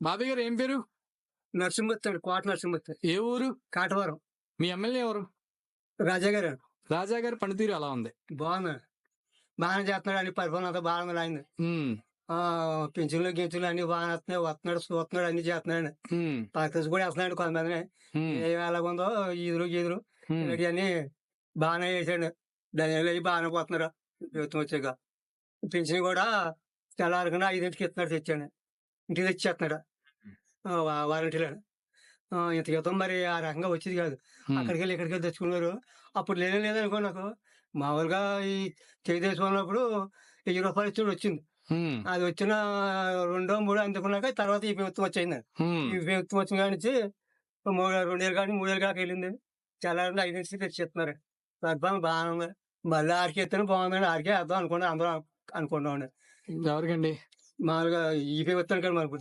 బాబాయ్ గారు ఏం పేరు? నరసింహమూర్తి అండి, కోట నరసింహమూర్తి, ఏ ఊరు? కాటవరం. మీ ఎమ్మెల్యే ఎవరు? రాజా గారు రాజా గారి పనితీరు ఎలా ఉంది? బాగుంది, బాగానే చేస్తున్నాడు అండి. పరిపాలన అంతా బాగుంది ఆయన. ఉమ్, పింఛన్లు గించులు అన్ని బాగానే వస్తున్నాయి, వస్తున్నాడు చూస్తున్నాడు, అన్ని చేస్తున్నాడు. ఉమ్, పక్కన కూడా వేస్తున్నాడు కొంతమందిని. ఉమ్, ఏం ఎలాగుందో ఈదులు గీదులు ఉమ్, ఇలాంటివన్నీ బాగానే చేశాడు. ధనియాలు అవి బాగానే పోతున్నారు ప్రభుత్వం వచ్చాక. పింఛన్ కూడా తెల్లారకుండా 5ంటికి ఇస్తున్నాడు, తెచ్చాడు, ఇంటికి తెచ్చేస్తున్నాడు వారంటీలో. ఇంత క్రితం మరి ఆ రకంగా వచ్చేది కాదు. ఉమ్, అక్కడికి వెళ్ళి ఇక్కడికి వెళ్ళి తెచ్చుకున్నారు. అప్పుడు లేదనుకో నాకు మామూలుగా ఈ తెలుగుదేశం ఉన్నప్పుడు ₹1000 ఇచ్చి వచ్చింది. ఉమ్, అది వచ్చిన 2, 3 అందుకున్నాక తర్వాత ఈ ప్రభుత్వం వచ్చింది. ఉమ్. ఈ ప్రభుత్వం వచ్చిన కాడి నుంచి 2 ఏళ్ళు కానీ 3 ఏళ్ళు కాక వెళ్ళింది. చాలా 5 తెచ్చిస్తున్నారు. పరిపాలన బాగానే ఉంది. మళ్ళీ ఆడికి ఎత్తున బాగుందండి, ఆడికే వేద్దాం అనుకున్నాం, అందరూ అనుకున్నామండి. ఎవరికండి? మామూలుగా ఈ ప్రభుత్వం కానీ మనకు